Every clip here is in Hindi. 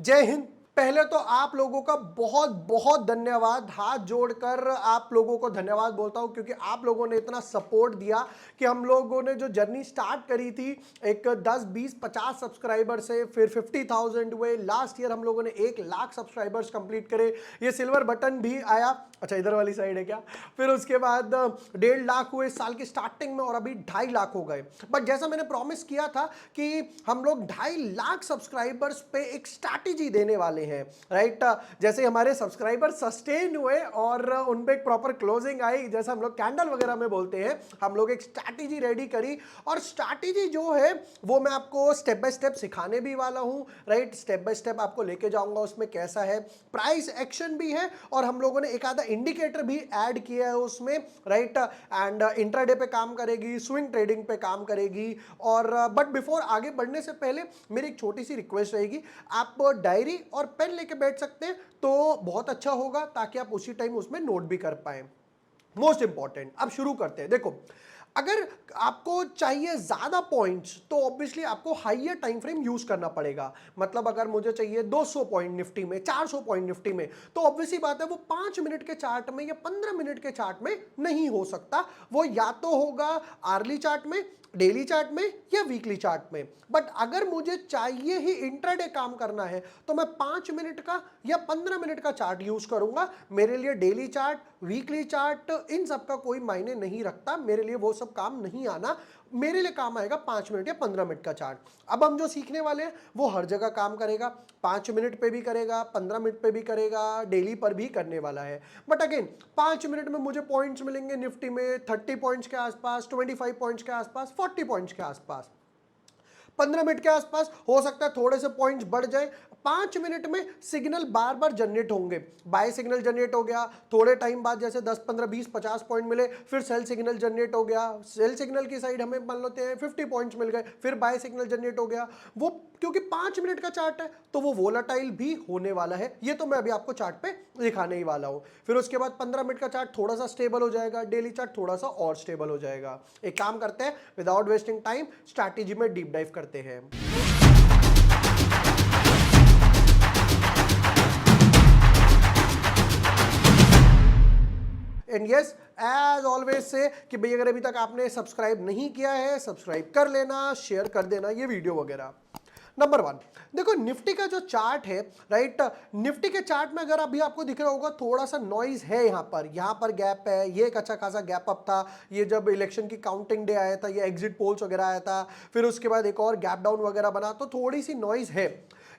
जय हिंद। पहले तो आप लोगों का बहुत बहुत धन्यवाद, हाथ जोड़कर आप लोगों को धन्यवाद बोलता हूं क्योंकि आप लोगों ने इतना सपोर्ट दिया कि हम लोगों ने जो जर्नी स्टार्ट करी थी एक 10 20 50 सब्सक्राइबर से, फिर 50,000 हुए। लास्ट ईयर हम लोगों ने 1 लाख सब्सक्राइबर्स कंप्लीट करे, ये सिल्वर बटन भी आया। अच्छा, इधर वाली साइड है क्या? फिर उसके बाद 1.5 लाख हुए साल की स्टार्टिंग में और अभी 2.5 लाख हो गए। बट जैसा मैंने प्रॉमिस किया था कि हम लोग 2.5 लाख सब्सक्राइबर्स पे एक स्ट्रैटेजी देने वाले हैं, राइट। जैसे हमारे सब्सक्राइबर सस्टेन हुए और उन पे एक प्रॉपर क्लोजिंग आई, जैसे हम लोग कैंडल वगैरह में बोलते हैं, हम लोग एक स्ट्रैटेजी रेडी करी। और स्ट्रैटेजी जो है वो मैं आपको स्टेप बाय स्टेप सिखाने भी वाला हूं, राइट। स्टेप बाय स्टेप आपको लेके जाऊंगा, उसमें कैसा है, प्राइस एक्शन भी है और हम लोगों ने एक आधा इंडिकेटर भी ऐड किया है उसमें, राइट। एंड इंट्राडे पे काम करेगी, स्विंग ट्रेडिंग पे काम करेगी। और बट बिफोर आगे बढ़ने से पहले मेरी एक छोटी सी रिक्वेस्ट रहेगी, आप डायरी और पेन लेके बैठ सकते हैं तो बहुत अच्छा होगा, ताकि आप उसी टाइम उसमें नोट भी कर पाए। मोस्ट इंपॉर्टेंट, अब शुरू करते हैं। देखो, अगर आपको चाहिए ज्यादा पॉइंट्स तो ऑब्वियसली आपको हाइयर टाइम फ्रेम यूज करना पड़ेगा। मतलब अगर मुझे चाहिए 200 पॉइंट निफ्टी में, 400 पॉइंट निफ्टी में, तो ऑब्वियसली बात है वो 5 मिनट के चार्ट में या 15 मिनट के चार्ट में नहीं हो सकता। वो या तो होगा आर्ली चार्ट में, डेली चार्ट में या वीकली चार्ट में। बट अगर मुझे चाहिए ही इंट्राडे काम करना है तो मैं 5 मिनट का या 15 मिनट का चार्ट यूज करूंगा। मेरे लिए डेली चार्ट, वीकली चार्ट, इन सब का कोई मायने नहीं रखता, मेरे लिए वो सब काम नहीं आना। मेरे लिए काम आएगा 5 मिनट या 15 मिनट का चार्ट। अब हम जो सीखने वाले हैं वो हर जगह काम करेगा, 5 मिनट पे भी करेगा, 15 मिनट पे भी करेगा, डेली पर भी करने वाला है। बट अगेन 5 मिनट में मुझे पॉइंट्स मिलेंगे निफ्टी में 30 पॉइंट्स के आसपास, 25 पॉइंट्स के आसपास, 40 पॉइंट्स के आसपास। 15 मिनट के आसपास हो सकता है थोड़े से पॉइंट्स बढ़ जाए। 5 मिनट में सिग्नल बार बार जनरेट होंगे। बाय सिग्नल जनरेट हो गया, थोड़े टाइम बाद जैसे 10 15 20 50 पॉइंट मिले, फिर सेल सिग्नल जनरेट हो गया, सेल सिग्नल की साइड हमें मान लेते हैं 50 पॉइंट्स मिल गए, फिर बाय सिग्नल जनरेट हो गया। वो क्योंकि 5 मिनट का चार्ट है तो वो वोलाटाइल भी होने वाला है, ये तो मैं अभी आपको चार्ट पे दिखाने ही वाला हूं। फिर उसके बाद 15 मिनट का चार्ट थोड़ा सा स्टेबल हो जाएगा, डेली चार्ट थोड़ा सा और स्टेबल हो जाएगा। एक काम करते हैं, विदाउट वेस्टिंग टाइम स्ट्रैटेजी में डीप डाइव करते हैं। And yes, as always say कि भाई अगर अभी तक आपने सब्सक्राइब नहीं किया है, सब्सक्राइब कर लेना, शेयर कर देना ये वीडियो वगैरह। नंबर 1, देखो निफ्टी का जो चार्ट है, राइट। निफ्टी के चार्ट में अगर अभी आपको दिख रहा होगा थोड़ा सा नॉइज है, यहाँ पर गैप है, ये एक अच्छा खासा गैप अप था, ये जब इलेक्शन की काउंटिंग डे आया था, ये एग्जिट पोल्स वगैरह आया था, फिर उसके बाद एक और गैप डाउन वगैरह बना, तो थोड़ी सी नॉइज है।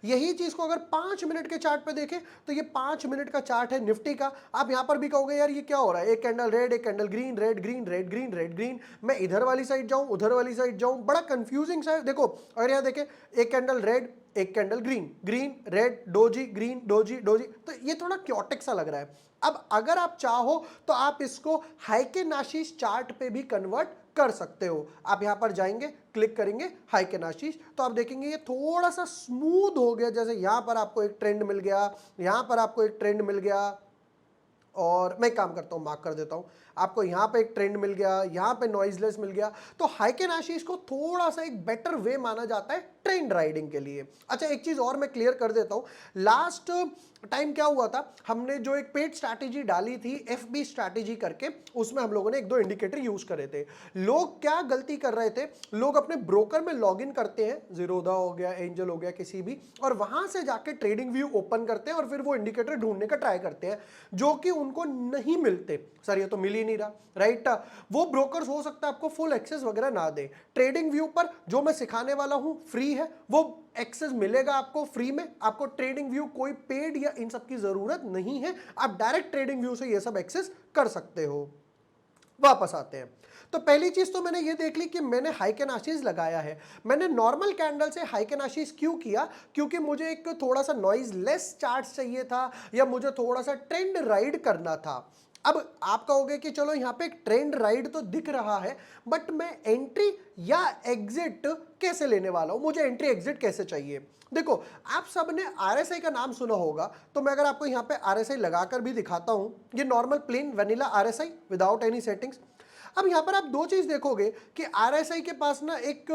यही चीज को अगर 5 मिनट के चार्ट पे देखें तो ये 5 मिनट का चार्ट है निफ्टी का। आप यहां पर भी कहोगे यार ये क्या हो रहा है, एक कैंडल रेड, एक candle green, red green, red green, red green, मैं इधर वाली साइड जाऊं, उधर वाली साइड जाऊं, बड़ा कंफ्यूजिंग सा है। देखो अगर यहां देखें, एक कैंडल रेड, एक candle green, green red, doji green, doji doji, तो ये थोड़ा क्योटिक सा लग रहा है। अब अगर आप चाहो तो आप इसको हाइकेन आशीष चार्ट पे भी कन्वर्ट कर सकते हो। आप यहां पर जाएंगे, क्लिक करेंगे हाइकेन आशीष, तो आप देखेंगे ये थोड़ा सा स्मूथ हो गया। जैसे यहां पर आपको एक ट्रेंड मिल गया, यहां पर आपको एक ट्रेंड मिल गया, और मैं काम करता हूं, मार्क कर देता हूं, आपको यहां पे एक ट्रेंड मिल गया, यहां पे नॉइजलेस मिल गया। तो हाइकेन आशीष को थोड़ा सा एक बेटर वे माना जाता है ट्रेंड राइडिंग के लिए। अच्छा, एक चीज और मैं क्लियर कर देता हूं, लास्ट टाइम क्या हुआ था, हमने जो एक पेड स्ट्रैटेजी डाली थी एफबी स्ट्रैटेजी करके, उसमें हम लोगों ने 1-2 इंडिकेटर यूज करे थे। लोग क्या गलती कर रहे थे, लोग अपने ब्रोकर में लॉगिन करते हैं, जीरोधा हो गया, एंजल हो गया, किसी भी, और वहां से जाके ट्रेडिंग व्यू ओपन करते हैं और फिर वो इंडिकेटर ढूंढने का ट्राई करते हैं जो कि उनको नहीं मिलते। सर ये तो मिल ही नहीं रहा, राइट। वो ब्रोकर्स हो सकता है आपको फुल एक्सेस वगैरह ना दे। ट्रेडिंग व्यू पर जो मैं सिखाने वाला हूं फ्री है, वो एक्सेस मिलेगा आपको फ्री में। आपको ट्रेडिंग व्यू कोई पेड या इन सब की जरूरत नहीं है, आप डायरेक्ट ट्रेडिंग व्यू से ये सब एक्सेस कर सकते हो। वापस आते हैं, तो पहली चीज तो मैंने ये देख ली कि मैंने हाइकेन आशीष लगाया है। मैंने नॉर्मल कैंडल से हाइकेन आशीष क्यों किया, क्योंकि मुझे एक थोड़ा सा नॉइज लेस चार्ट चाहिए था, या मुझे थोड़ा सा ट्रेंड राइड करना था। अब आप कहोगे कि चलो यहाँ पे एक ट्रेंड राइड तो दिख रहा है, बट मैं एंट्री या एग्जिट कैसे लेने वाला हूं, मुझे एंट्री एग्जिट कैसे चाहिए। देखो, आप सबने आरएसआई का नाम सुना होगा, तो मैं अगर आपको यहाँ पे आरएसआई लगाकर भी दिखाता हूं, ये normal plane vanilla RSI without any settings. अब यहां पर आप दो चीज देखोगे कि आरएसआई के पास ना एक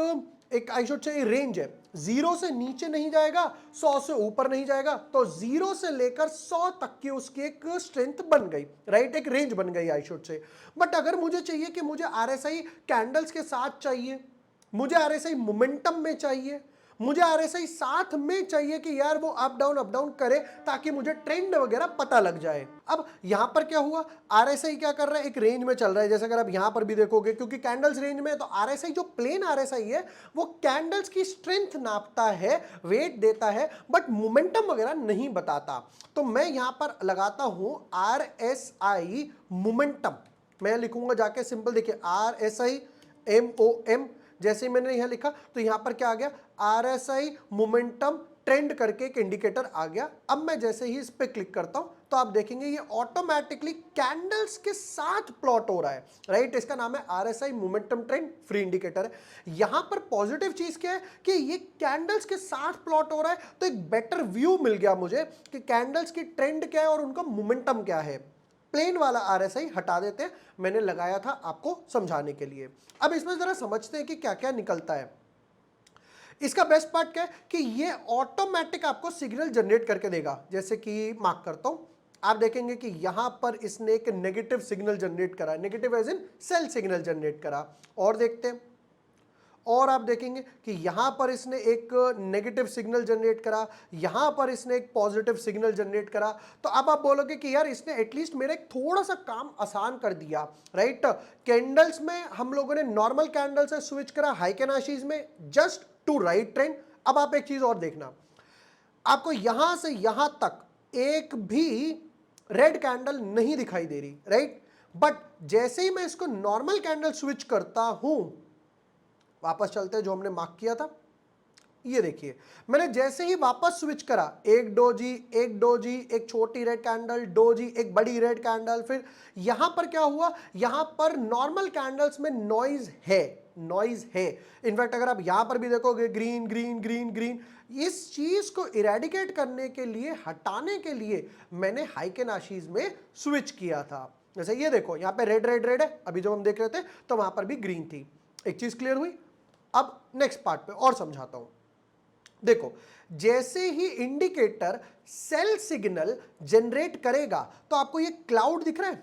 एक आई शुड से रेंज है, 0 से नीचे नहीं जाएगा, 100 से ऊपर नहीं जाएगा, तो 0 से लेकर 100 तक की उसकी एक स्ट्रेंथ बन गई, राइट, एक रेंज बन गई आई शुड से। बट अगर मुझे चाहिए कि मुझे आरएसआई कैंडल्स के साथ चाहिए, मुझे आरएसआई मोमेंटम में चाहिए, मुझे आरएसआई साथ में चाहिए कि यार वो अप डाउन करे ताकि मुझे ट्रेंड वगैरह पता लग जाए। अब यहां पर क्या हुआ, आरएसआई क्या कर रहा है, एक रेंज में चल रहा है, जैसे अगर आप यहां पर भी देखोगे क्योंकि कैंडल्स रेंज में है, तो आरएसआई जो प्लेन आरएसआई है वो कैंडल्स की स्ट्रेंथ नापता है, वेट देता है, बट मोमेंटम वगैरह नहीं बताता। तो मैं यहां पर लगाता हूं आरएसआई मोमेंटम, मैं लिखूंगा जाके सिंपल, देखिए आरएसआई MOM, जैसे ही मैंने यहां लिखा तो यहां पर क्या आ गया, आरएसआई मोमेंटम ट्रेंड करके एक इंडिकेटर आ गया। अब मैं जैसे ही इस पे क्लिक करता हूं तो आप देखेंगे ये ऑटोमेटिकली कैंडल्स के साथ प्लॉट हो रहा है, राइट, इसका नाम है RSI momentum trend free indicator है। यहां पर पॉजिटिव चीज क्या है कि ये कैंडल्स के साथ प्लॉट हो रहा है, तो एक बेटर व्यू मिल गया मुझे कि कैंडल्स की ट्रेंड क्या है और उनका मोमेंटम क्या है। प्लेन वाला आरएसआई हटा देते हैं, मैंने लगाया था आपको समझाने के लिए। अब इसमें जरा समझते हैं कि क्या क्या निकलता है। इसका बेस्ट पार्ट क्या है कि ये ऑटोमेटिक आपको सिग्नल जनरेट करके देगा, जैसे कि मार्क करता हूं, आप देखेंगे कि यहां पर इसने एक नेगेटिव सिग्नल जनरेट करा, negative as in sell signal generate करा, और देखते हैं, और आप देखेंगे कि यहां पर इसने एक नेगेटिव सिग्नल जनरेट करा, यहां पर इसने एक पॉजिटिव सिग्नल जनरेट करा। तो अब आप बोलोगे कि यार इसने एटलीस्ट मेरा एक थोड़ा सा काम आसान कर दिया, राइट। कैंडल्स में हम लोगों ने नॉर्मल कैंडल से स्विच करा हाइक एंड आशीज में जस्ट टू राइट ट्रेंड। अब आप एक चीज और देखना, आपको यहां से यहां तक एक भी रेड कैंडल नहीं दिखाई दे रही, राइट, बट जैसे ही मैं इसको नॉर्मल कैंडल स्विच करता हूं, वापस चलते हैं जो हमने मार्क किया था, ये देखिए मैंने जैसे ही वापस स्विच करा, एक डोजी, एक डोजी, एक छोटी रेड कैंडल, डोजी, एक बड़ी रेड कैंडल, फिर यहां पर क्या हुआ, यहां पर नॉर्मल कैंडल्स में नॉइज है, नॉइज है। इनफैक्ट अगर आप यहां पर भी देखोगे ग्रीन ग्रीन ग्रीन ग्रीन, इस चीज को इरेडिकेट करने के लिए, हटाने के लिए मैंने हाइक एंड आशीज में स्विच किया था। जैसे ये देखो यहां पे रेड रेड रेड है, अभी जब हम देख रहे थे तो वहां पर भी ग्रीन थी। एक चीज क्लियर हुई। अब नेक्स्ट पार्ट पे और समझाता हूं। देखो जैसे ही इंडिकेटर सेल सिग्नल जनरेट करेगा तो आपको ये क्लाउड दिख रहा है,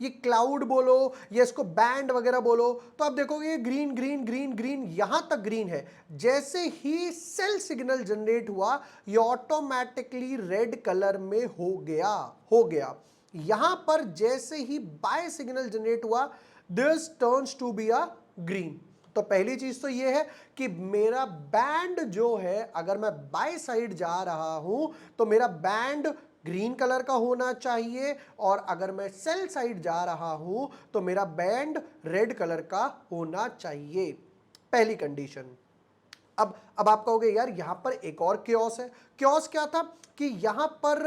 ये क्लाउड बोलो या इसको बैंड वगैरह बोलो, तो आप देखोगे ये ग्रीन ग्रीन ग्रीन ग्रीन यहां तक ग्रीन है। जैसे ही सेल सिग्नल जनरेट हुआ ये ऑटोमेटिकली रेड कलर में हो गया। यहां पर जैसे ही बाय सिग्नल जनरेट हुआ this turns to be a green. तो पहली चीज तो यह है कि मेरा बैंड जो है, अगर मैं बाय साइड जा रहा हूं तो मेरा बैंड ग्रीन कलर का होना चाहिए, और अगर मैं सेल साइड जा रहा हूं तो मेरा बैंड रेड कलर का होना चाहिए, पहली कंडीशन। अब आप कहोगे यार यहां पर एक और क्योस है। क्योस क्या था कि यहां पर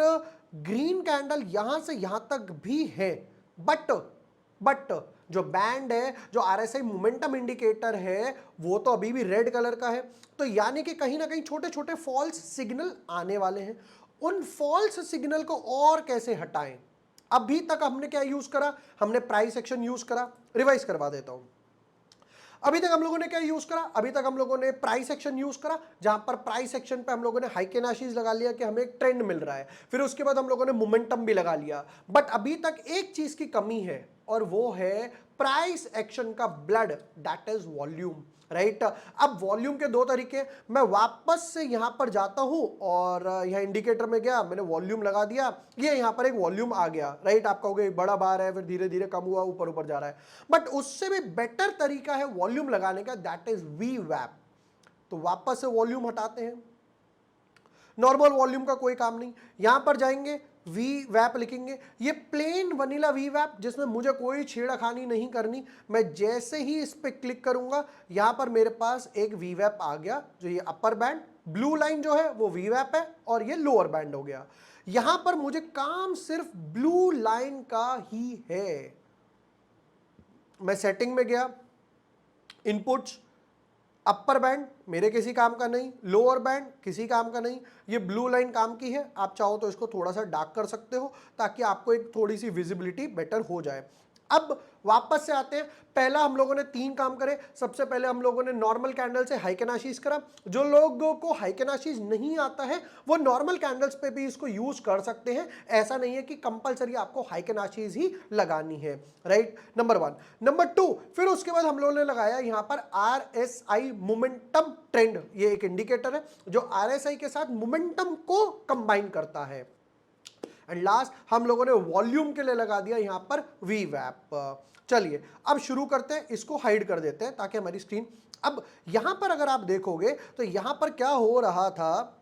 ग्रीन कैंडल यहां से यहां तक भी है, बट जो बैंड है, जो आरएसआई मोमेंटम इंडिकेटर है, वो तो अभी भी रेड कलर का है। तो यानी कि कहीं ना कहीं छोटे छोटे फॉल्स सिग्नल आने वाले हैं। उन फॉल्स सिग्नल को और कैसे हटाएं। अभी तक हमने क्या यूज करा, हमने प्राइस एक्शन यूज करा। रिवाइज करवा देता हूं। अभी तक हम लोगों ने क्या यूज करा, अभी तक हम लोगों ने प्राइस एक्शन यूज करा, जहां पर प्राइस एक्शन पे हम लोगों ने हाइक एंड आशीज लगा लिया कि हमें एक ट्रेंड मिल रहा है। फिर उसके बाद हम लोगों ने मोमेंटम भी लगा लिया। बट अभी तक एक चीज की कमी है, और वो है प्राइस एक्शन का blood, that is volume, right. अब वॉल्यूम के दो तरीके, मैं वापस से यहां पर जाता हूं और यहां इंडिकेटर में गया, मैंने वॉल्यूम लगा दिया, ये यहां पर एक वॉल्यूम आ गया, राइट। आप कहोगे बड़ा बार है, फिर धीरे धीरे कम हुआ, ऊपर ऊपर जा रहा है, बट उससे भी बेटर तरीका है वॉल्यूम लगाने का, दैट इज वी वैप। तो वापस से वॉल्यूम हटाते हैं, नॉर्मल वॉल्यूम का कोई काम नहीं, यहां पर जाएंगे वी वैप लिखेंगे, ये प्लेन वनीला वी वैप जिसमें मुझे कोई छेड़खानी नहीं करनी। मैं जैसे ही इस पे क्लिक करूंगा यहां पर मेरे पास एक वी वैप आ गया, जो ये अपर बैंड ब्लू लाइन जो है वो वी वैप है, और ये लोअर बैंड हो गया। यहां पर मुझे काम सिर्फ ब्लू लाइन का ही है। मैं सेटिंग में गया, इनपुट्स, अपर बैंड मेरे किसी काम का नहीं, लोअर बैंड किसी काम का नहीं, ये ब्लू लाइन काम की है। आप चाहो तो इसको थोड़ा सा डार्क कर सकते हो ताकि आपको एक थोड़ी सी विजिबिलिटी बेटर हो जाए। अब वापस से आते हैं, पहला हम लोगों ने 3 काम करे। सबसे पहले हम लोगों ने नॉर्मल कैंडल से हाइक एंड आशीष करा। जो लोगों को हाइक एंड आशीष नहीं आता है वो नॉर्मल कैंडल्स पे भी इसको यूज कर सकते हैं, ऐसा नहीं है कि कंपलसरी आपको हाइक एंड आशीष ही लगानी है, राइट। नंबर 1। नंबर 2, फिर उसके बाद हम लोगों ने लगाया यहां पर RSI मोमेंटम ट्रेंड। ये एक इंडिकेटर है जो RSI के साथ मोमेंटम को कंबाइन करता है। एंड लास्ट हम लोगों ने वॉल्यूम के लिए लगा दिया यहां पर VWAP। चलिए अब शुरू करते हैं, इसको हाइड कर देते हैं ताकि हमारी स्क्रीन, अब यहां पर अगर आप देखोगे तो यहां पर क्या हो रहा था,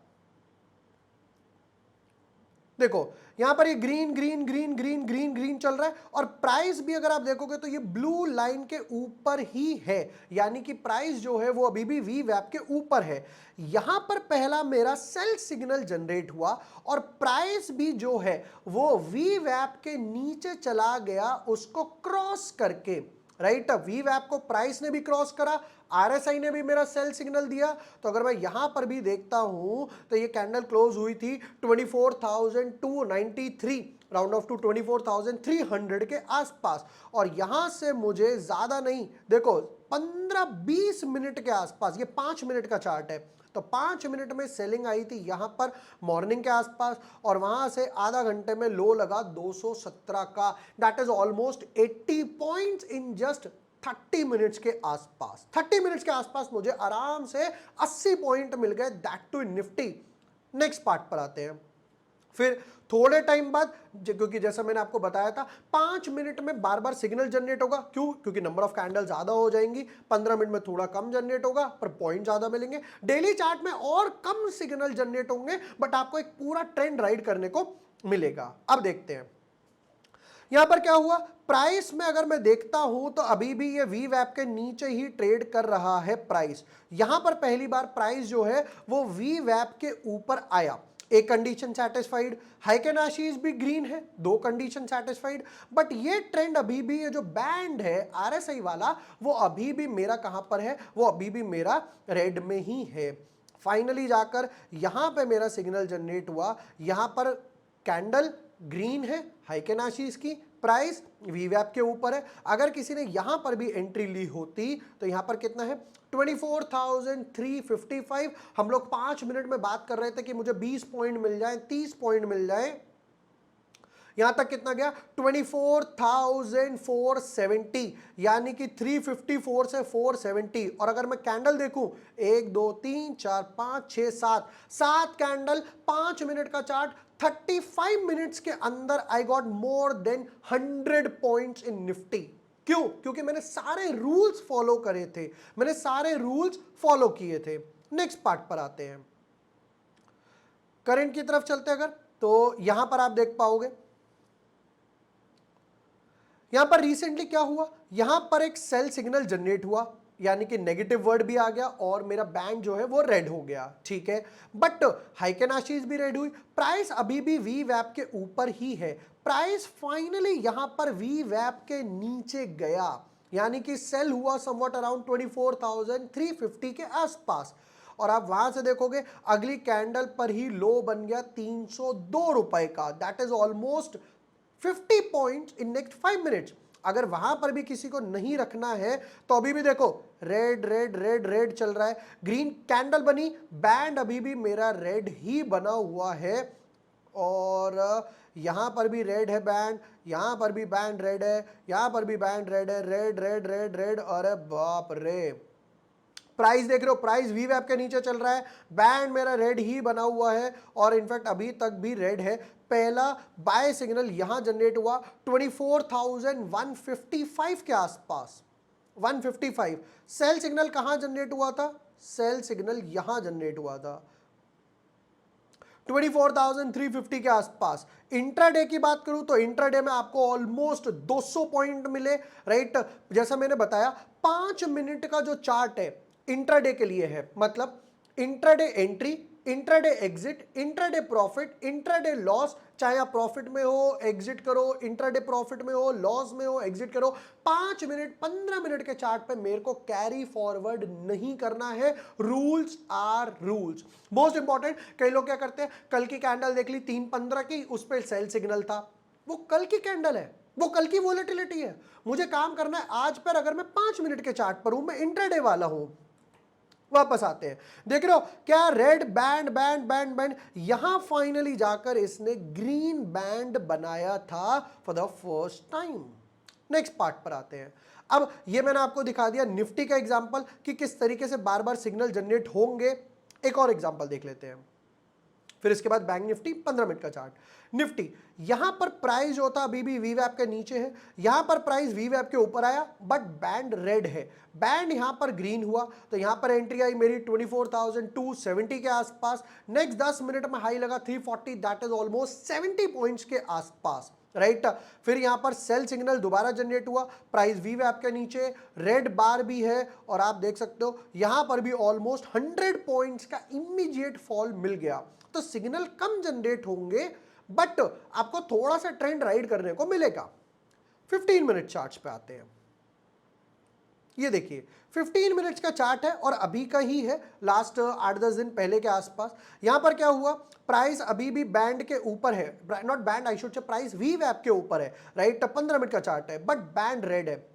देखो यहां पर ये green green green green green green चल रहा है और प्राइस भी अगर आप देखोगे तो ये ब्लू लाइन के ऊपर ही है, यानी कि प्राइस जो है वो अभी भी VWAP के ऊपर है। यहां पर पहला मेरा सेल सिग्नल जनरेट हुआ और प्राइस भी जो है वो VWAP के नीचे चला गया उसको क्रॉस करके, राइट। VWAP को प्राइस ने भी क्रॉस करा, RSI ने भी मेरा सेल सिग्नल दिया। तो अगर मैं यहां पर भी देखता हूं तो ये कैंडल क्लोज हुई थी 24,293, राउंड ऑफ टू 24,300 के आसपास, और यहां से मुझे ज्यादा नहीं, देखो 15-20 मिनट के आसपास, ये 5 मिनट का चार्ट है, तो 5 मिनट में सेलिंग आई थी यहां पर मॉर्निंग के आसपास, और वहां से आधा घंटे में लो लगा 217 का। That is almost 80 points in just 30 minutes के आसपास। 30 मिनट्स के आसपास मुझे आराम से 80 पॉइंट मिल गए, that to Nifty. Next part पर आते हैं। फिर थोड़े टाइम बाद, क्योंकि जैसा मैंने आपको बताया था 5 मिनट में बार बार सिग्नल जनरेट होगा, क्यों, क्योंकि नंबर ऑफ कैंडल ज्यादा हो जाएंगी, 15 मिनट में थोड़ा कम जनरेट होगा पर पॉइंट ज्यादा मिलेंगे। डेली चार्ट में और कम सिग्नल जनरेट होंगे बट आपको एक पूरा ट्रेंड राइड करने को मिलेगा। अब देखते हैं यहां पर क्या हुआ। प्राइस में अगर मैं देखता हूं तो अभी भी ये VWAP के नीचे ही ट्रेड कर रहा है प्राइस। यहां पर पहली बार प्राइस जो है वो VWAP के ऊपर आया, एक कंडीशन सेटिस्फाइड, हाइक एंड आशीष भी ग्रीन है, 2 कंडीशन सेटिस्फाइड, बट ये ट्रेंड अभी भी, ये जो बैंड है RSI वाला, वो अभी भी मेरा कहां पर है, वो अभी भी मेरा रेड में ही है। फाइनली जाकर यहां पे मेरा सिग्नल जनरेट हुआ, यहां पर कैंडल ग्रीन है, हाइक एंड आशीष की, प्राइस VWAP के ऊपर है। अगर किसी ने यहां पर भी एंट्री ली होती तो यहां पर कितना है 24,355। हम लोग 5 मिनट में बात कर रहे थे कि मुझे 20 पॉइंट मिल जाए, 30 पॉइंट मिल जाए, यहां तक कितना गया 24,470, यानी कि 354 से 470। और अगर मैं कैंडल देखूं 1 2 3 4 5 6 7 7 कैंडल, 5 मिनट का चार्ट, 35 मिनट्स के अंदर I got more than 100 points in Nifty. क्यों? क्योंकि मैंने सारे रूल्स फॉलो करे थे, मैंने सारे रूल्स फॉलो किए थे। नेक्स्ट पार्ट पर आते हैं, करंट की तरफ चलते हैं अगर, तो यहां पर आप देख पाओगे यहां पर रिसेंटली क्या हुआ, यहां पर एक सेल सिग्नल जनरेट हुआ, यानी कि नेगेटिव वर्ड भी आ गया और मेरा बैंक जो है वो रेड हो गया, ठीक है। बट हाइक एंड आशीष भी रेड हुई, प्राइस अभी भी VWAP के ऊपर ही है। प्राइस फाइनली यहां पर VWAP के नीचे गया, यानी कि सेल हुआ समवट अराउंड 24,350 के आसपास, और आप वहां से देखोगे अगली कैंडल पर ही लो बन गया 302 रुपए का। That is almost 50 points in next 5 minutes. अगर वहां पर भी किसी को नहीं रखना है तो अभी भी देखो रेड रेड रेड रेड चल रहा है, ग्रीन कैंडल बनी, बैंड अभी भी मेरा रेड ही बना हुआ है, और यहां पर भी रेड है बैंड, यहां पर भी बैंड रेड है, यहां पर भी बैंड रेड है, रेड रेड रेड रेड, अरे बाप रे। प्राइस देख रहे हो, प्राइस VWAP के नीचे चल रहा है, बैंड मेरा रेड ही बना हुआ है, और इनफैक्ट अभी तक भी रेड है। पहला बाय सिग्नल यहां जनरेट हुआ 24,155 के आसपास, 155। सेल सिग्नल कहां जनरेट हुआ था, सेल सिग्नल यहां जनरेट हुआ था 24,350 के आसपास। इंट्राडे की बात करूं तो इंट्राडे में आपको ऑलमोस्ट 200 पॉइंट मिले, राइट। जैसा मैंने बताया 5 मिनट का जो चार्ट है इंट्राडे के लिए है, मतलब intraday entry, intraday exit, intraday profit, intraday loss, चाहे आप प्रॉफिट में हो एग्जिट करो, इंट्राडे प्रॉफिट में हो, लॉस में हो एग्जिट करो। 5 मिनट 15 मिनट के चार्ट पे मेरे को कैरी फॉरवर्ड नहीं करना है, rules are rules. Most important, कई लोग क्या करते हैं, कल की कैंडल देख ली 3:15 की, उस पर सेल सिग्नल था, वो कल की कैंडल है, वो कल की वोलेटिलिटी है। मुझे काम करना है आज पर, अगर मैं 5 मिनट के चार्ट पर हूं, मैं इंट्राडे वाला हूं। वापस आते हैं, देख रहे हो क्या, red band band band band, यहां फाइनली जाकर इसने ग्रीन बैंड बनाया था for the first time. Next part पर आते हैं। अब ये मैंने आपको दिखा दिया निफ्टी का एग्जांपल कि किस तरीके से बार बार सिग्नल जनरेट होंगे। एक और एग्जांपल देख लेते हैं, फिर इसके बाद बैंक निफ्टी 15 मिनट का चार्ट। निफ्टी यहां पर प्राइस जो था अभी भी वीवैप के नीचे है, यहां पर प्राइस वीवैप के ऊपर आया बट बैंड रेड है, बैंड यहां पर ग्रीन हुआ, तो यहां पर एंट्री आई मेरी 24,270 के आसपास। नेक्स्ट 10 मिनट में हाई लगा 340, दैट इज ऑलमोस्ट 70 पॉइंट्स के आसपास, राइट। फिर यहां पर सेल सिग्नल दोबारा जनरेट हुआ, प्राइस वीवैप के नीचे, रेड बार भी है, और आप देख सकते हो यहां पर भी ऑलमोस्ट 100 पॉइंट्स का इमीडिएट फॉल मिल गया। तो सिग्नल कम जनरेट होंगे बट आपको थोड़ा सा ट्रेंड राइड करने को मिलेगा। 15 मिनट चार्ट्स पे आते हैं। ये देखिए 15 मिनट्स का चार्ट है और अभी का ही है, लास्ट 8-10 दिन पहले के आसपास। यहां पर क्या हुआ, प्राइस अभी भी बैंड के ऊपर है, not band I should say, price वीवैप के ऊपर है, राइट। 15 मिनट का चार्ट है बट बैंड रेड है।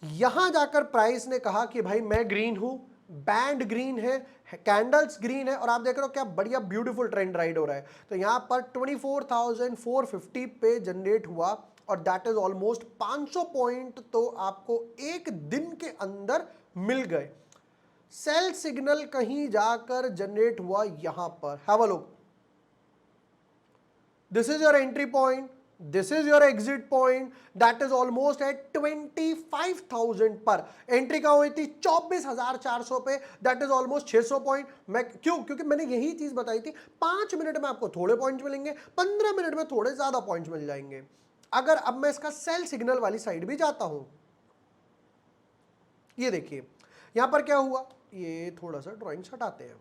यहां जाकर प्राइस ने कहा कि भाई मैं ग्रीन हूं, बैंड ग्रीन है, कैंडल्स ग्रीन है, और आप देख रहे हो क्या बढ़िया ब्यूटीफुल ट्रेंड राइड हो रहा है। तो यहां पर 24,450 पे जनरेट हुआ और दैट इज ऑलमोस्ट 500 पॉइंट तो आपको एक दिन के अंदर मिल गए। सेल सिग्नल कहीं जाकर जनरेट हुआ यहां पर, have a look, this is your entry point, this is your exit point, that is almost at 25,000 पर। एंट्री कहाँ हुई थी 24,400 पे, that is almost 600 पॉइंट। मैं क्यों, क्योंकि मैंने यही चीज बताई थी, 5 मिनट में आपको थोड़े पॉइंट मिलेंगे, 15 मिनट में थोड़े ज्यादा पॉइंट मिल जाएंगे। अगर अब मैं इसका सेल सिग्नल वाली साइड भी जाता हूं, ये देखिए यहां पर क्या हुआ, ये थोड़ा सा ड्राइंग हटाते हैं।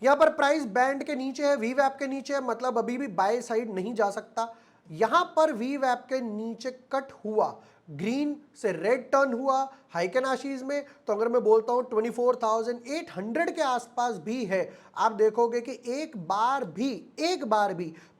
यहां पर प्राइस बैंड के नीचे है, वीवैप के नीचे है, मतलब अभी भी बाय साइड नहीं जा सकता। यहां पर वीवैप के नीचे कट हुआ, ग्रीन से रेड टर्न हुआ हाइकेन आशीज में, तो अगर मैं बोलता हूं 24,800 के आसपास भी है, आप देखोगे कि एक बार भी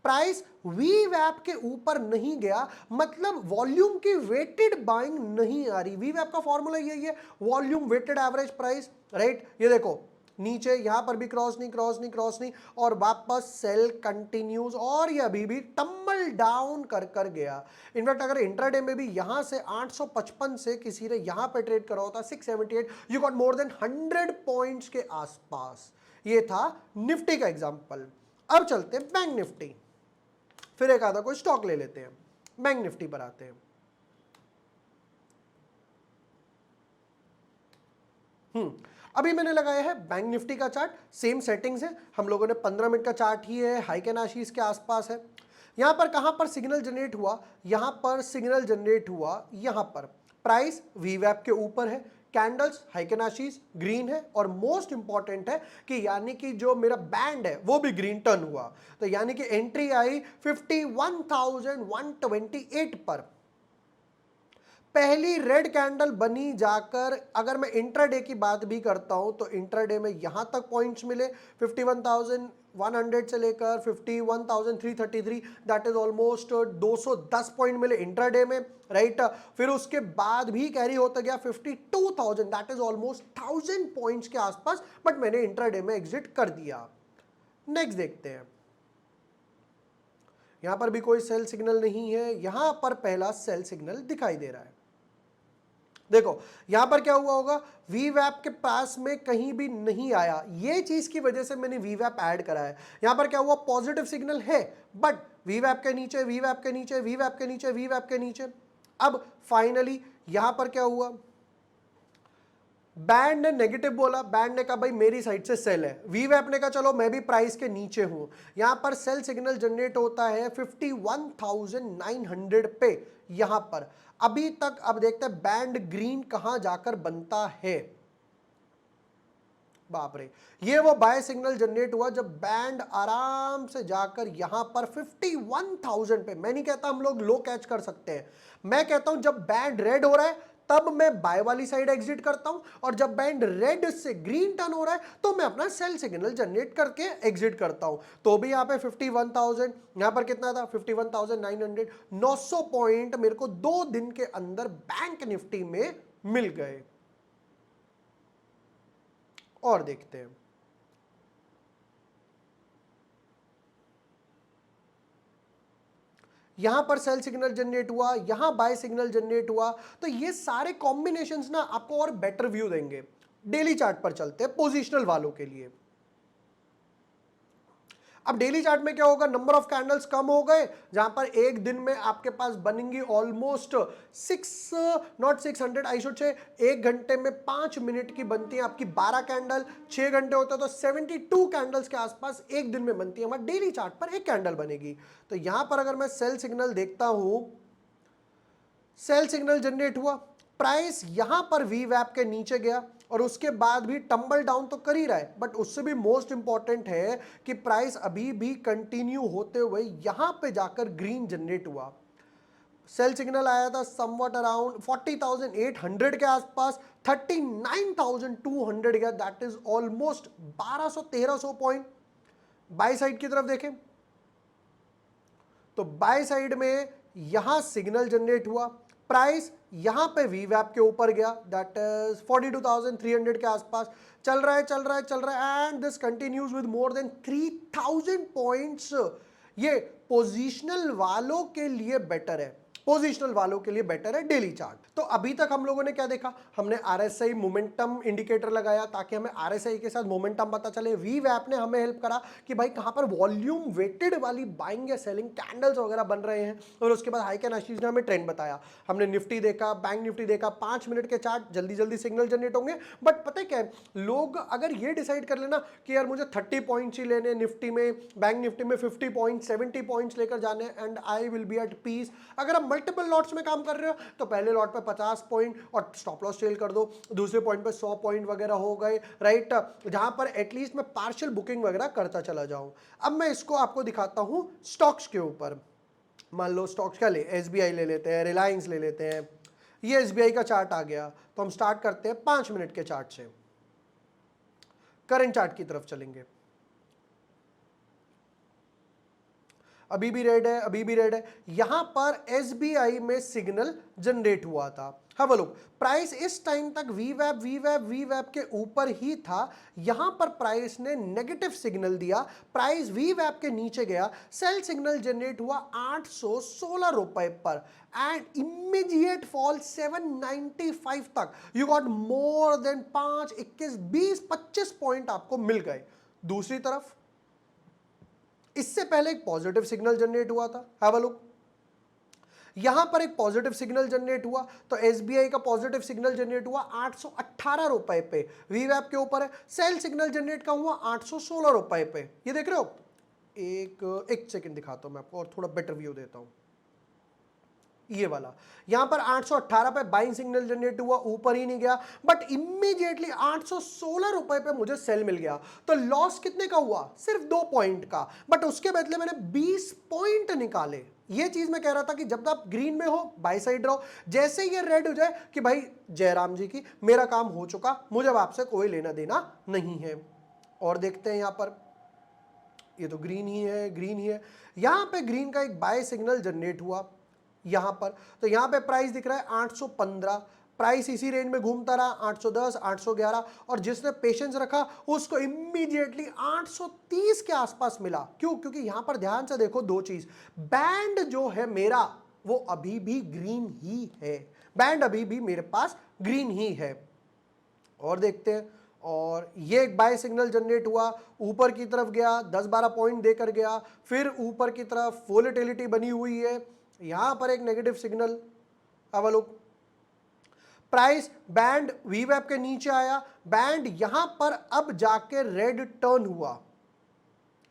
प्राइस वीवैप के ऊपर नहीं गया, मतलब वॉल्यूम की वेटेड बाइंग नहीं आ रही। वीवैप का फॉर्मूला यही है, volume weighted average price, right. ये देखो नीचे यहां पर भी क्रॉस नहीं, और वापस सेल कंटिन्यूज, और ये अभी भी टम्बल डाउन कर गया। इनफैक्ट अगर इंट्राडे में भी यहां से 855 से किसी ने यहां पे ट्रेड करा होता 678, you got more than 100 points के आसपास। ये था निफ्टी का एग्जांपल। अब चलते हैं बैंक निफ्टी, फिर एक आधा कोई स्टॉक ले लेते हैं। बैंक निफ्टी पर आते हैं। अभी मैंने लगाया है बैंक निफ्टी का चार्ट, सेम सेटिंग्स है, हम लोगों ने 15 मिनट का चार्ट ही है, हाइकेन आशीष के आसपास है। यहां पर कहां पर सिग्नल जनरेट हुआ, यहां पर सिग्नल जनरेट हुआ, यहां पर प्राइस वीवैप के ऊपर है, कैंडल्स हाइकेन आशीष ग्रीन है, और मोस्ट इंपॉर्टेंट है कि यानी कि जो मेरा बैंड है वो भी ग्रीन टर्न हुआ, तो यानी कि एंट्री आई 51,128 पर। पहली रेड कैंडल बनी जाकर, अगर मैं इंट्राडे की बात भी करता हूं तो इंट्राडे में यहां तक पॉइंट्स मिले 51,100 से लेकर 51,333, दैट इज ऑलमोस्ट 210 पॉइंट मिले इंट्राडे में, राइट। फिर उसके बाद भी कैरी होता गया 52,000, दैट इज ऑलमोस्ट 1000 पॉइंट्स के आसपास, बट मैंने इंट्राडे में एग्जिट कर दिया। नेक्स्ट देखते हैं, यहां पर भी कोई सेल सिग्नल नहीं है, यहां पर पहला सेल सिग्नल दिखाई दे रहा है। देखो यहां पर क्या हुआ होगा, वीवैप के पास में कहीं भी नहीं आया, ये चीज की वजह से मैंने वीवैप ऐड करा है। यहां पर क्या हुआ, पॉजिटिव सिग्नल है बट वीवैप के नीचे, वीवैप के नीचे, वीवैप के नीचे, वीवैप के नीचे। अब फाइनली यहां पर क्या हुआ, बैंड ने नेगेटिव बोला, बैंड ने कहा भाई मेरी साइड से सेल है, वीवैप ने कहा चलो मैं भी प्राइस के नीचे हूं। यहां पर सेल सिग्नल जनरेट होता है 51,900 पे, यहां पर अभी तक। अब देखते हैं बैंड ग्रीन कहां जाकर बनता है। बाप रे, ये वो बाय सिग्नल जनरेट हुआ जब बैंड आराम से जाकर यहां पर 51,000 पे, मैं नहीं कहता हम लोग लो कैच कर सकते हैं, मैं कहता हूं जब बैंड रेड हो रहा है तब मैं बाय वाली साइड एग्जिट करता हूं, और जब बैंड रेड से ग्रीन टर्न हो रहा है तो मैं अपना सेल सिग्नल जनरेट करके एग्जिट करता हूं। तो भी यहां पे 51,000, यहां पर कितना था 51,900, 900 पॉइंट मेरे को 2 दिन के अंदर बैंक निफ्टी में मिल गए। और देखते हैं, यहां पर सेल सिग्नल जनरेट हुआ, यहां बाय सिग्नल जनरेट हुआ। तो ये सारे कॉम्बिनेशंस ना आपको और बेटर व्यू देंगे। डेली चार्ट पर चलते हैं पोजिशनल वालों के लिए। अब डेली चार्ट में क्या होगा, नंबर ऑफ कैंडल्स कम हो गए, जहां पर एक दिन में आपके पास बनेंगी ऑलमोस्ट 600 आई शुड से, एक घंटे में 5 मिनट की बनती है आपकी 12 कैंडल, 6 घंटे होते हैं तो 72 कैंडल्स के आसपास एक दिन में बनती है। हमारे डेली चार्ट पर एक कैंडल बनेगी। तो यहां पर अगर मैं सेल सिग्नल देखता हूं, सेल सिग्नल जनरेट हुआ, प्राइस यहां पर वी वैप के नीचे गया और उसके बाद भी टंबल डाउन तो कर ही रहा है, बट उससे भी मोस्ट इंपॉर्टेंट है कि प्राइस अभी भी कंटिन्यू होते हुए यहां पे जाकर ग्रीन जनरेट हुआ। सेल सिग्नल आया था समवट अराउंड 40,800 के आसपास, 39,200 गया, that is almost 1200-1300 point. By side की तरफ देखें तो बाय साइड में यहां सिग्नल जनरेट हुआ, प्राइस यहां पे वीवैप के ऊपर गया, दैट इज 42,300 के आसपास चल रहा है and this continues with more than 3,000 points. ये पोजीशनल वालों के लिए बेटर है, पोजीशनल वालों के लिए बेटर है डेली चार्ट। तो अभी तक हम लोगों ने क्या देखा, हमने आरएसआई मोमेंटम इंडिकेटर लगाया ताकि हमें आरएसआई के साथ मोमेंटम पता चले। वीवैप ने हमें हेल्प करा कि भाई कहां पर वॉल्यूम वेटेड वाली बाइंग या सेलिंग कैंडल्स वगैरह बन रहे हैं, और उसके बाद हाइक एंड आशीष ने हमें ट्रेंड बताया। हमने निफ्टी देखा, बैंक निफ्टी देखा, 5 मिनट के चार्ट, जल्दी जल्दी सिग्नल जनरेट होंगे। बट पता है क्या है, लोग अगर ये डिसाइड कर लेना कि यार मुझे 30 पॉइंट्स ही लेने निफ्टी में, बैंक निफ्टी में 50 पॉइंट 70 पॉइंट्स लेकर जाने and I will be at peace. अगर आप मल्टीपल लॉट्स में काम कर रहे हो तो पहले लॉट पे 50 पॉइंट और स्टॉप लॉस सेल कर दो, दूसरे पॉइंट पे 100 पॉइंट वगैरह हो गए, राइट, जहां पर एटलीस्ट मैं पार्शियल बुकिंग वगैरह करता चला जाऊं। अब मैं इसको आपको दिखाता हूं स्टॉक्स के ऊपर। मान लो स्टॉक्स का ले, एसबीआई ले लेते हैं, रिलायंस ले लेते हैं। ये एसबीआई का चार्ट आ गया, तो हम स्टार्ट करते हैं 5 मिनट के चार्ट से, करंट चार्ट की तरफ चलेंगे। अभी भी रेड है, अभी भी रेड है। यहां पर एसबीआई में सिग्नल जनरेट हुआ था। हैव अ लुक, प्राइस इस टाइम तक वीवैप के ऊपर ही था। यहां पर प्राइस ने नेगेटिव सिग्नल दिया, प्राइस वीवैप के नीचे गया, सेल सिग्नल जनरेट हुआ 816 रुपए पर एंड इमीडिएट फॉल 795 तक। You got more than 5, 21, 20, 25 point आपको मिल गए। दूसरी तरफ इससे पहले एक पॉजिटिव सिग्नल जनरेट हुआ था, हैव अ लुक, यहां पर एक पॉजिटिव सिग्नल जनरेट हुआ, तो एसबीआई का पॉजिटिव सिग्नल जनरेट हुआ 818 रुपए पे, वीवैप के ऊपर है। सेल सिग्नल जनरेट का हुआ 816 रुपए पे, ये देख रहे हो। एक सेकंड दिखाता हूं मैं आपको और थोड़ा बेटर व्यू देता हूं। ये वाला यहां पर 818 पे बाइंग सिग्नल जनरेट हुआ, ऊपर ही नहीं गया, बट इमीडिएटली 816 रुपए पे मुझे सेल मिल गया। तो लॉस कितने का हुआ, सिर्फ 2 पॉइंट का, बट उसके बदले मैंने 20 पॉइंट निकाले। ये चीज मैं कह रहा था कि जब आप ग्रीन में हो बाय साइड रहो, जैसे ये रेड हो जाए कि भाई जयराम जी की मेरा काम हो चुका, मुझे अब आपसे कोई लेना देना नहीं है। और देखते हैं यहां पर, ये तो ग्रीन ही है, ग्रीन ही है। यहां पे ग्रीन का एक बाय सिग्नल जनरेट हुआ यहां पर, तो यहां पे प्राइस दिख रहा है 815, प्राइस इसी रेंज में घूमता रहा 810, 811, और जिसने पेशेंस रखा उसको इमीडिएटली 830 के आसपास मिला। क्यों, क्योंकि यहां पर ध्यान से देखो दो चीज, बैंड जो है मेरा वो अभी भी ग्रीन ही है, बैंड अभी भी मेरे पास ग्रीन ही है। और देखते हैं, और ये एक बाय सिग्नल जनरेट हुआ, ऊपर की तरफ गया, 10-12 पॉइंट देकर गया, फिर ऊपर की तरफ वोलेटिलिटी बनी हुई है। यहां पर एक नेगेटिव सिग्नल, अब लुक, प्राइस बैंड वीवैप के नीचे आया, बैंड यहां पर अब जाके रेड टर्न हुआ।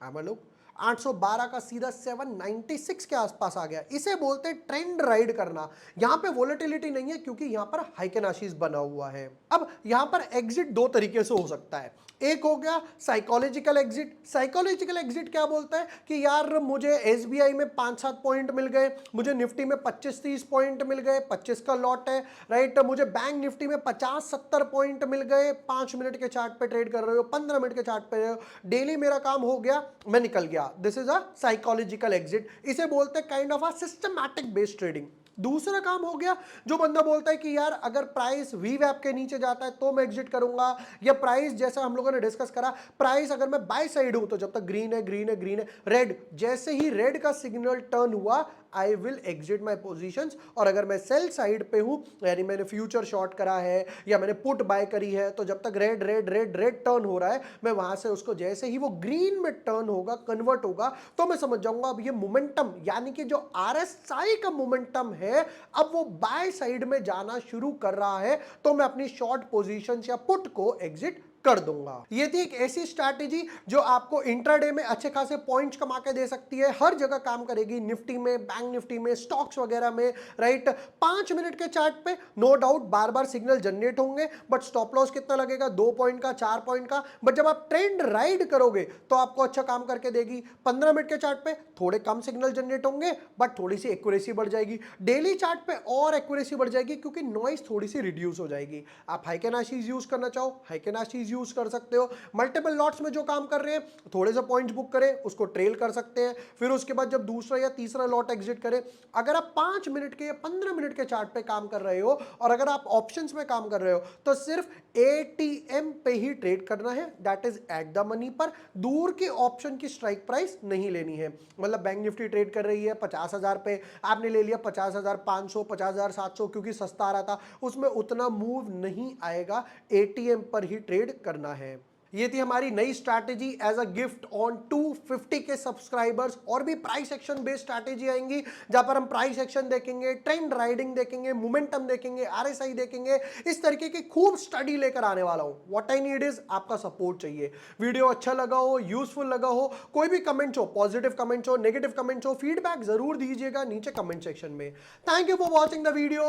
अब लुक, 812 का सीधा 796 के आसपास आ गया। इसे बोलते हैं ट्रेंड राइड करना। यहां पे वोलेटिलिटी नहीं है क्योंकि यहां पर हाइकेन आशीष बना हुआ है। अब यहां पर एग्जिट दो तरीके से हो सकता है। एक हो गया साइकोलॉजिकल एग्जिट। साइकोलॉजिकल एग्जिट क्या बोलता है कि यार मुझे एसबीआई में 5-7 पॉइंट मिल गए, मुझे निफ्टी में 25-30 पॉइंट मिल गए, 25 का लॉट है, राइट। मुझे बैंक निफ्टी में 50-70 पॉइंट मिल गए, 5 मिनट के चार्ट पे ट्रेड कर रहे हो, 15 मिनट के चार्ट पे रहे हो, डेली मेरा काम हो गया, मैं निकल गया। This is a psychological exit. इसे बोलते हैं kind of a systematic based trading. दूसरा काम हो गया जो बंदा बोलता है कि यार अगर प्राइस वीवैप के नीचे जाता है तो मैं एग्जिट करूंगा, या प्राइस जैसा हम लोगों ने डिस्कस करा, प्राइस अगर मैं बाय साइड हूं तो जब तक ग्रीन है ग्रीन है ग्रीन है, रेड जैसे ही रेड का सिग्नल टर्न हुआ I will exit my positions. और अगर मैं सेल साइड पे हूं यानी मैंने फ्यूचर शॉर्ट करा है या मैंने पुट बाय करी है, तो जब तक red red red red turn हो रहा है मैं वहां से उसको जैसे ही वो ग्रीन में टर्न होगा, कन्वर्ट होगा, तो मैं समझ जाऊंगा अब ये मोमेंटम यानी कि जो आरएसआई का मोमेंटम है अब वो बाय साइड में जाना शुरू कर रहा है, तो मैं अपनी शॉर्ट पोजीशन या पुट को एग्जिट कर दूंगा। ये थी एक ऐसी स्ट्रैटेजी जो आपको इंट्राडे में अच्छे खासे पॉइंट्स कमा के दे सकती है, हर जगह काम करेगी, निफ्टी में, बैंक निफ्टी में, स्टॉक्स वगैरह में, राइट। 5 मिनट के चार्ट पे नो डाउट बार बार सिग्नल जनरेट होंगे, बट स्टॉप लॉस कितना लगेगा, 2 पॉइंट का, 4 पॉइंट का। बट जब आप ट्रेंड राइड करोगे तो आपको अच्छा काम करके देगी। 15 मिनट के चार्ट पे थोड़े कम सिग्नल जनरेट होंगे बट थोड़ी सी एक्यूरेसी बढ़ जाएगी। डेली चार्ट पे और एक्यूरेसी बढ़ जाएगी क्योंकि नॉइस थोड़ी सी रिड्यूस हो जाएगी। आप हाइकेन आशीष यूज करना चाहो हाइकेन आशीष यूज कर सकते हो। मल्टीपल लॉट्स में जो काम कर रहे हैं थोड़े से पॉइंट्स बुक करें, उसको ट्रेल कर सकते हैं, फिर उसके बाद जब दूसरा या तीसरा लॉट एग्जिट करें। अगर आप 5 मिनट के या 15 मिनट के चार्ट पे काम कर रहे हो और अगर आप ऑप्शंस में काम कर रहे हो तो सिर्फ एटीएम पे ही ट्रेड करना है, that is at the money पर। दूर के ऑप्शन की स्ट्राइक प्राइस नहीं लेनी है। मतलब बैंक निफ्टी ट्रेड कर रही है 50,000 पे, आपने ले लिया 50,500, 50,700 क्योंकि सस्ता आ रहा था, उसमें उतना मूव नहीं आएगा, एटीएम पर ही ट्रेड करना है। ये थी हमारी नई strategy as a gift on 250 के सब्सक्राइबर्स। और भी प्राइस एक्शन बेस्ड स्ट्रैटेजी आएंगी जहां पर हम प्राइस एक्शन देखेंगे, ट्रेंड राइडिंग देखेंगे, मोमेंटम देखेंगे, आरएसआई देखेंगे। इस तरीके की खूब स्टडी लेकर आने वाला हूं। व्हाट आई नीड इज आपका सपोर्ट चाहिए। वीडियो अच्छा लगा हो, यूजफुल लगा हो, कोई भी कमेंट्स हो, पॉजिटिव कमेंट्स हो, नेगेटिव कमेंट्स हो, फीडबैक जरूर दीजिएगा नीचे कमेंट सेक्शन में। Thank you for watching the video.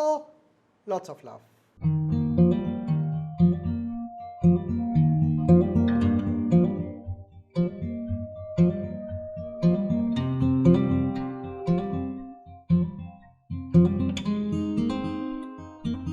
Lots of love.